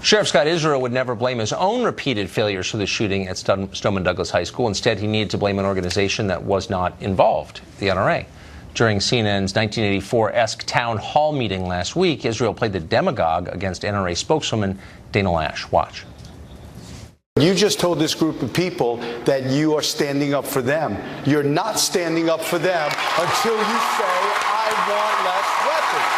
Sheriff Scott Israel would never blame his own repeated failures for the shooting at Stoneman Douglas High School. Instead, he needed to blame an organization that was not involved, the NRA. During CNN's 1984-esque town hall meeting last week, Israel played the demagogue against NRA spokeswoman Dana Loesch. Watch. You just told this group of people that you are standing up for them. You're not standing up for them until you say, I want less weapons.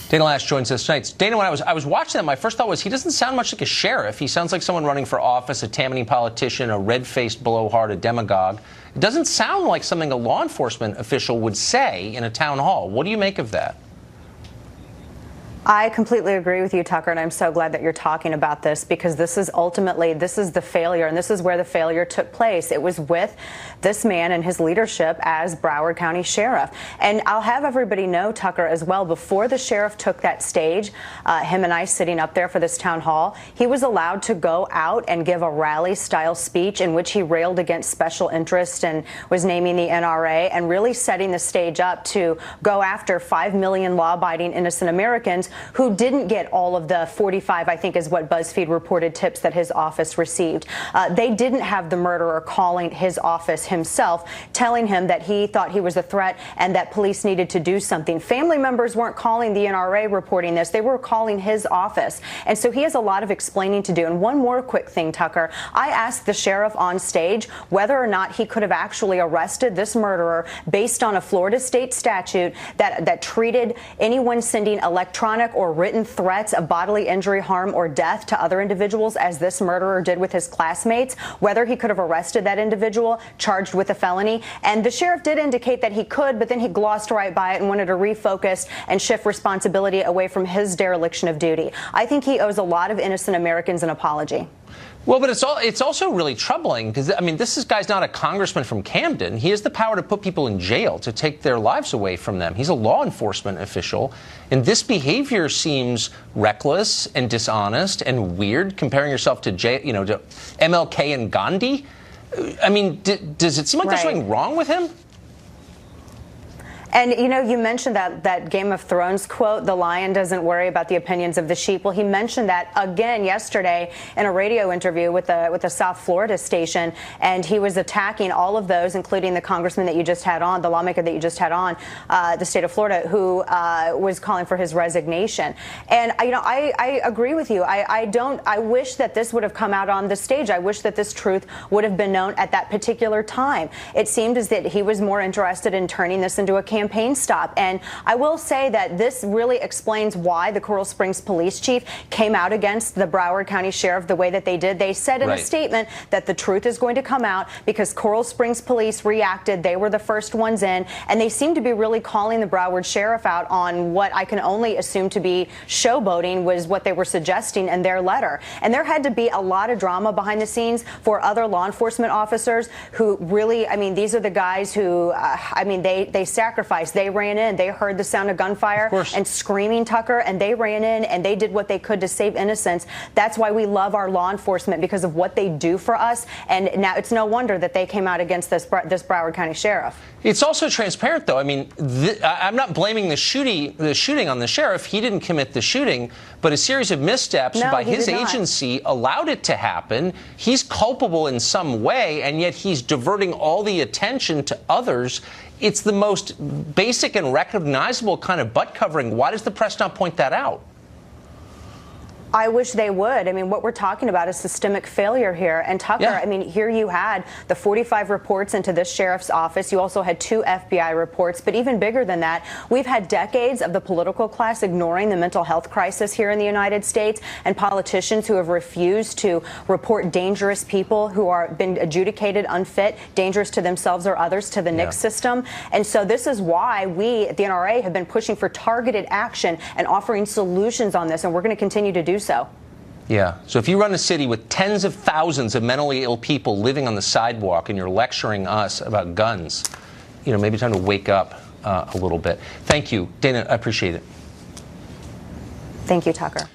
Dana Loesch joins us tonight. Dana, when I was watching that, my first thought was he doesn't sound much like a sheriff. He sounds like someone running for office, a Tammany politician, a red-faced blowhard, a demagogue. It doesn't sound like something a law enforcement official would say in a town hall. What do you make of that? I completely agree with you, Tucker, and I'm so glad that you're talking about this, because this is the failure, and this is where the failure took place. It was with this man and his leadership as Broward County Sheriff. And I'll have everybody know, Tucker, as well, before the sheriff took that stage, him and I sitting up there for this town hall, he was allowed to go out and give a rally-style speech in which he railed against special interests and was naming the NRA and really setting the stage up to go after 5 million law-abiding innocent Americans who didn't get all of the 45, I think is what BuzzFeed reported, tips that his office received. They didn't have the murderer calling his office himself, telling him that he thought he was a threat and that police needed to do something. Family members weren't calling the NRA reporting this. They were calling his office. And so he has a lot of explaining to do. And one more quick thing, Tucker. I asked the sheriff on stage whether or not he could have actually arrested this murderer based on a Florida state statute that treated anyone sending electronic or written threats of bodily injury, harm, or death to other individuals, as this murderer did with his classmates, whether he could have arrested that individual charged with a felony. And the sheriff did indicate that he could, but then he glossed right by it and wanted to refocus and shift responsibility away from his dereliction of duty. I think he owes a lot of innocent Americans an apology. Well, but it's also really troubling because, I mean, this guy's not a congressman from Camden. He has the power to put people in jail, to take their lives away from them. He's a law enforcement official. And this behavior seems reckless and dishonest and weird, comparing yourself to, to MLK and Gandhi. I mean, does it seem like there's something wrong with him? And, you know, you mentioned that Game of Thrones quote, the lion doesn't worry about the opinions of the sheep. Well, he mentioned that again yesterday in a radio interview with a South Florida station, and he was attacking all of those, including the congressman that you just had on, the lawmaker that you just had on, the state of Florida, who was calling for his resignation. And, you know, I agree with you. I wish that this would have come out on the stage. I wish that this truth would have been known at that particular time. It seemed as that he was more interested in turning this into a campaign stop. And I will say that this really explains why the Coral Springs police chief came out against the Broward County sheriff the way that they did. They said in a statement that the truth is going to come out because Coral Springs police reacted. They were the first ones in, and they seem to be really calling the Broward sheriff out on what I can only assume to be showboating was what they were suggesting in their letter. And there had to be a lot of drama behind the scenes for other law enforcement officers who really, I mean, these are the guys who, I mean, they sacrificed. They ran in. They heard the sound of gunfire and screaming, Tucker, and they ran in and they did what they could to save innocence. That's why we love our law enforcement, because of what they do for us. And now it's no wonder that they came out against this Broward County sheriff. It's also transparent, though. I mean, I'm not blaming the shooting on the sheriff. He didn't commit the shooting, but a series of missteps by his agency allowed it to happen. He's culpable in some way, and yet he's diverting all the attention to others. It's the most basic and recognizable kind of butt covering. Why does the press not point that out? I wish they would. I mean, what we're talking about is systemic failure here. And Tucker, I mean, here you had the 45 reports into this sheriff's office. You also had 2 FBI reports. But even bigger than that, we've had decades of the political class ignoring the mental health crisis here in the United States, and politicians who have refused to report dangerous people who are been adjudicated unfit, dangerous to themselves or others, to the NICS system. And so this is why we at the NRA have been pushing for targeted action and offering solutions on this. And we're going to continue to do so. Yeah. So if you run a city with tens of thousands of mentally ill people living on the sidewalk and you're lecturing us about guns, you know, maybe time to wake up a little bit. Thank you, Dana. I appreciate it. Thank you, Tucker.